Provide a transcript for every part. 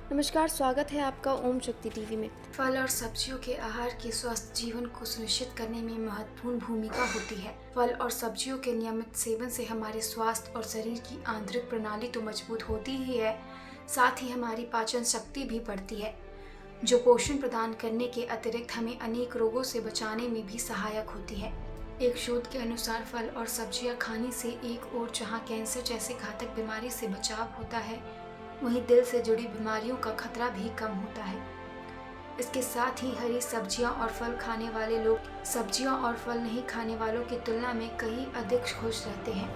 नमस्कार, स्वागत है आपका ओम शक्ति टीवी में। फल और सब्जियों के आहार के स्वस्थ जीवन को सुनिश्चित करने में महत्वपूर्ण भूमिका होती है। फल और सब्जियों के नियमित सेवन से हमारे स्वास्थ्य और शरीर की आंतरिक प्रणाली तो मजबूत होती ही है, साथ ही हमारी पाचन शक्ति भी बढ़ती है, जो पोषण प्रदान करने के अतिरिक्त हमें अनेक रोगों से बचाने में भी सहायक होती है। एक शोध के अनुसार फल और सब्जियां खाने से एक ओर जहां कैंसर जैसी घातक बीमारी से बचाव होता है, वहीं दिल से जुड़ी बीमारियों का खतरा भी कम होता है। इसके साथ ही हरी सब्जियां और फल खाने वाले लोग सब्जियां और फल नहीं खाने वालों की तुलना में कहीं अधिक खुश रहते हैं।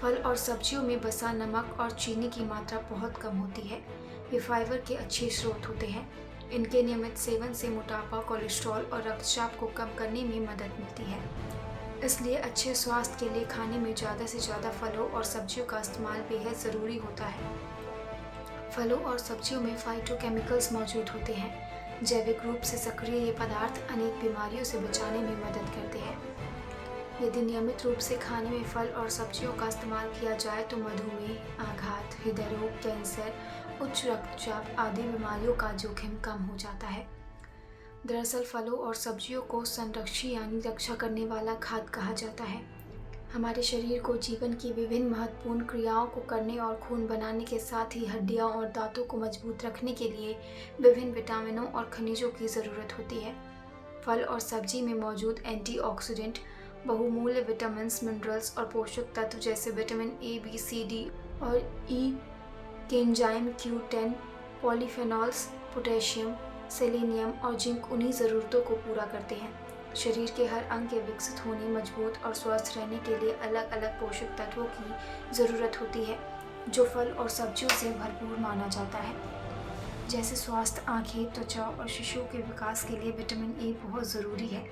फल और सब्जियों में वसा, नमक और चीनी की मात्रा बहुत कम होती है। ये फाइबर के अच्छे स्रोत होते हैं। इनके नियमित सेवन से मोटापा, कोलेस्ट्रॉल और रक्तचाप को कम करने में मदद मिलती है। इसलिए अच्छे स्वास्थ्य के लिए खाने में ज़्यादा से ज़्यादा फलों और सब्जियों का इस्तेमाल बेहद ज़रूरी होता है। फलों और सब्जियों में फाइटोकेमिकल्स मौजूद होते हैं। जैविक रूप से सक्रिय ये पदार्थ अनेक बीमारियों से बचाने में मदद करते हैं। यदि नियमित रूप से खाने में फल और सब्जियों का इस्तेमाल किया जाए तो मधुमेह, आघात, हृदय रोग, कैंसर, उच्च रक्तचाप आदि बीमारियों का जोखिम कम हो जाता है। दरअसल फलों और सब्जियों को संरक्षी यानी रक्षा करने वाला खाद्य कहा जाता है। हमारे शरीर को जीवन की विभिन्न महत्वपूर्ण क्रियाओं को करने और खून बनाने के साथ ही हड्डियां और दांतों को मजबूत रखने के लिए विभिन्न विटामिनों और खनिजों की ज़रूरत होती है। फल और सब्जी में मौजूद एंटीऑक्सीडेंट, बहुमूल्य विटामिन, मिनरल्स और पोषक तत्व जैसे vitamin A, B, C, D और E, coenzyme Q10, polyphenols, potassium, selenium और जिंक उन्हीं ज़रूरतों को पूरा करते हैं। शरीर के हर अंग के विकसित होने, मजबूत और स्वस्थ रहने के लिए अलग अलग पोषक तत्वों की ज़रूरत होती है, जो फल और सब्जियों से भरपूर माना जाता है। जैसे स्वास्थ्य, आँखें, त्वचा और शिशुओं के विकास के लिए विटामिन ए बहुत ज़रूरी है।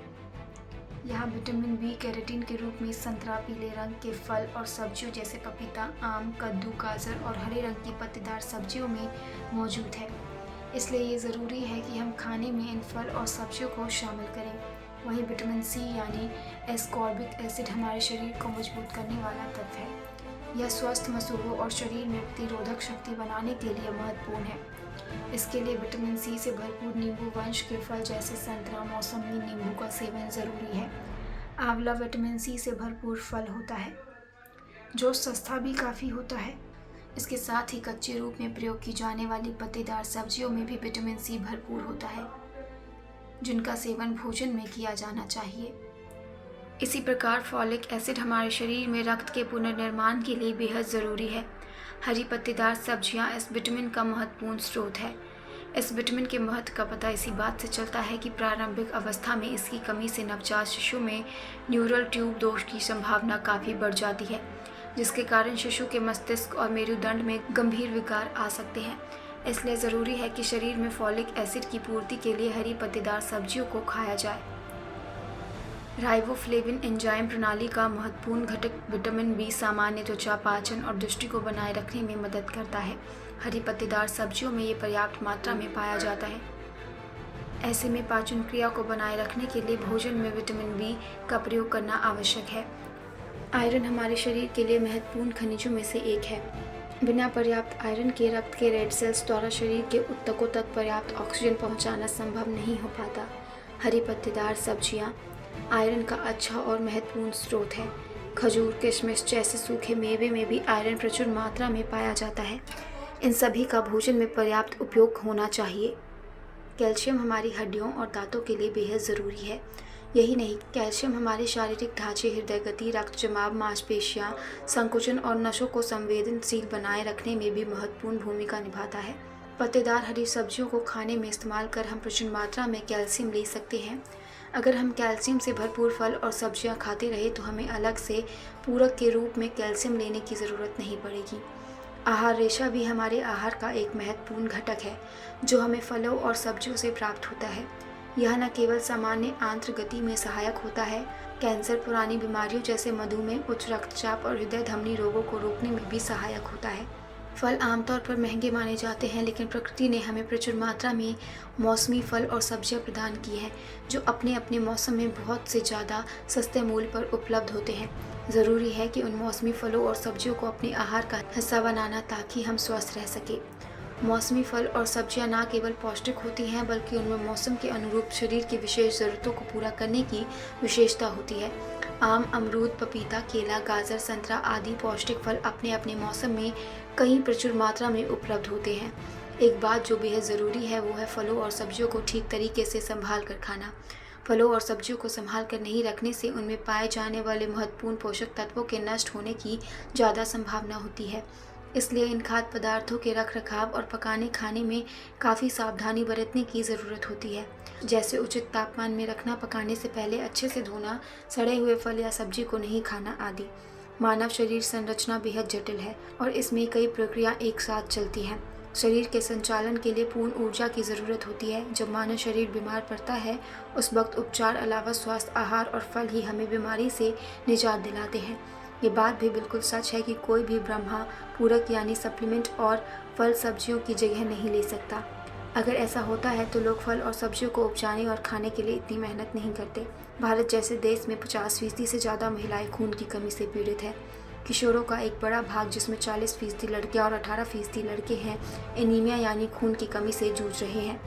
यहाँ विटामिन बी कैरोटीन के रूप में संतरा, पीले रंग के फल और सब्जियों जैसे पपीता, आम, कद्दू, गाजर और हरे रंग की पत्तेदार सब्जियों में मौजूद है। इसलिए ये ज़रूरी है कि हम खाने में इन फल और सब्जियों को शामिल करें। वहीं विटामिन सी यानी एस्कॉर्बिक एसिड हमारे शरीर को मजबूत करने वाला तत्व है। यह स्वस्थ मसूड़ों और शरीर में प्रतिरोधक शक्ति बनाने के लिए महत्वपूर्ण है। इसके लिए विटामिन सी से भरपूर नींबू वंश के फल जैसे संतरा, मौसमी, नींबू का सेवन ज़रूरी है। आंवला विटामिन सी से भरपूर फल होता है, जो सस्ता भी काफ़ी होता है। इसके साथ ही कच्चे रूप में प्रयोग की जाने वाली पत्तेदार सब्जियों में भी विटामिन सी भरपूर होता है, जिनका सेवन भोजन में किया जाना चाहिए। इसी प्रकार फॉलिक एसिड हमारे शरीर में रक्त के पुनर्निर्माण के लिए बेहद ज़रूरी है। हरी पत्तेदार सब्जियां इस विटामिन का महत्वपूर्ण स्रोत है। इस विटामिन के महत्व का पता इसी बात से चलता है कि प्रारंभिक अवस्था में इसकी कमी से नवजात शिशु में न्यूरल ट्यूब दोष की संभावना काफ़ी बढ़ जाती है, जिसके कारण शिशु के मस्तिष्क और मेरुदंड में गंभीर विकार आ सकते हैं। इसलिए ज़रूरी है कि शरीर में फॉलिक एसिड की पूर्ति के लिए हरी पत्तेदार सब्जियों को खाया जाए। राइबोफ्लेविन एंजाइम प्रणाली का महत्वपूर्ण घटक विटामिन बी सामान्य त्वचा, पाचन और दृष्टि को बनाए रखने में मदद करता है। हरी पत्तेदार सब्जियों में ये पर्याप्त मात्रा में पाया जाता है। ऐसे में पाचन क्रिया को बनाए रखने के लिए भोजन में विटामिन बी का प्रयोग करना आवश्यक है। आयरन हमारे शरीर के लिए महत्वपूर्ण खनिजों में से एक है। बिना पर्याप्त आयरन के रक्त के रेड सेल्स द्वारा शरीर के ऊतकों तक पर्याप्त ऑक्सीजन पहुंचाना संभव नहीं हो पाता। हरी पत्तेदार सब्जियां आयरन का अच्छा और महत्वपूर्ण स्रोत है। खजूर, किशमिश जैसे सूखे मेवे में भी आयरन प्रचुर मात्रा में पाया जाता है। इन सभी का भोजन में पर्याप्त उपयोग होना चाहिए। कैल्शियम हमारी हड्डियों और दांतों के लिए बेहद ज़रूरी है। यही नहीं, कैल्शियम हमारे शारीरिक ढांचे, हृदय गति, रक्त जमाव, मांसपेशियां, संकुचन और नसों को संवेदनशील बनाए रखने में भी महत्वपूर्ण भूमिका निभाता है। पत्तेदार हरी सब्जियों को खाने में इस्तेमाल कर हम प्रचुर मात्रा में कैल्शियम ले सकते हैं। अगर हम कैल्शियम से भरपूर फल और सब्जियां खाते रहे तो हमें अलग से पूरक के रूप में कैल्शियम लेने की ज़रूरत नहीं पड़ेगी। आहार रेशा भी हमारे आहार का एक महत्वपूर्ण घटक है, जो हमें फलों और सब्जियों से प्राप्त होता है। यह न केवल सामान्य आंत्र गति में सहायक होता है, कैंसर, पुरानी बीमारियों जैसे मधुमेह, उच्च रक्तचाप और हृदय धमनी रोगों को रोकने में भी सहायक होता है। फल आमतौर पर महंगे माने जाते हैं, लेकिन प्रकृति ने हमें प्रचुर मात्रा में मौसमी फल और सब्जियां प्रदान की हैं, जो अपने अपने मौसम में बहुत से ज़्यादा सस्ते मूल्य पर उपलब्ध होते हैं। ज़रूरी है कि उन मौसमी फलों और सब्जियों को अपने आहार का हिस्सा बनाना, ताकि हम स्वस्थ रह सकें। मौसमी फल और सब्जियां न केवल पौष्टिक होती हैं बल्कि उनमें मौसम के अनुरूप शरीर की विशेष ज़रूरतों को पूरा करने की विशेषता होती है। आम, अमरूद, पपीता, केला, गाजर, संतरा आदि पौष्टिक फल अपने अपने मौसम में कहीं प्रचुर मात्रा में उपलब्ध होते हैं। एक बात जो बेहद ज़रूरी है वो है फलों और सब्जियों को ठीक तरीके से संभाल कर खाना। फलों और सब्जियों को संभाल कर नहीं रखने से उनमें पाए जाने वाले महत्वपूर्ण पोषक तत्वों के नष्ट होने की ज़्यादा संभावना होती है। इसलिए इन खाद्य पदार्थों के रखरखाव और पकाने खाने में काफ़ी सावधानी बरतने की ज़रूरत होती है, जैसे उचित तापमान में रखना, पकाने से पहले अच्छे से धोना, सड़े हुए फल या सब्जी को नहीं खाना आदि। मानव शरीर संरचना बेहद जटिल है और इसमें कई प्रक्रिया एक साथ चलती हैं। शरीर के संचालन के लिए पूर्ण ऊर्जा की ज़रूरत होती है। जब मानव शरीर बीमार पड़ता है उस वक्त उपचार अलावा स्वस्थ आहार और फल ही हमें बीमारी से निजात दिलाते हैं। ये बात भी बिल्कुल सच है कि कोई भी ब्रह्मा पूरक यानी सप्लीमेंट और फल सब्जियों की जगह नहीं ले सकता। अगर ऐसा होता है तो लोग फल और सब्जियों को उपजाने और खाने के लिए इतनी मेहनत नहीं करते। भारत जैसे देश में 50% से ज़्यादा महिलाएं खून की कमी से पीड़ित है। किशोरों का एक बड़ा भाग जिसमें 40% लड़कियां और 18% लड़के हैं एनीमिया यानी खून की कमी से जूझ रहे हैं।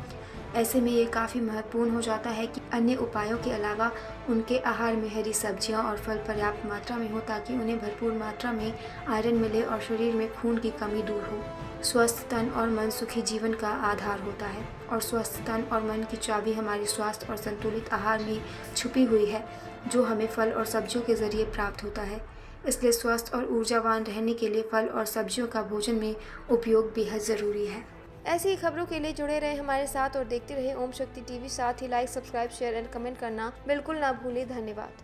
ऐसे में ये काफ़ी महत्वपूर्ण हो जाता है कि अन्य उपायों के अलावा उनके आहार में हरी सब्जियां और फल पर्याप्त मात्रा में हो ताकि उन्हें भरपूर मात्रा में आयरन मिले और शरीर में खून की कमी दूर हो। स्वस्थ तन और मन सुखी जीवन का आधार होता है और स्वस्थ तन और मन की चाबी हमारे स्वास्थ्य और संतुलित आहार में छुपी हुई है, जो हमें फल और सब्जियों के जरिए प्राप्त होता है। इसलिए स्वस्थ और ऊर्जावान रहने के लिए फल और सब्जियों का भोजन में उपयोग बेहद ज़रूरी है। ऐसी ही खबरों के लिए जुड़े रहें हमारे साथ और देखते रहें ओम शक्ति टीवी। साथ ही like, subscribe, share and comment करना बिल्कुल ना भूलें। धन्यवाद।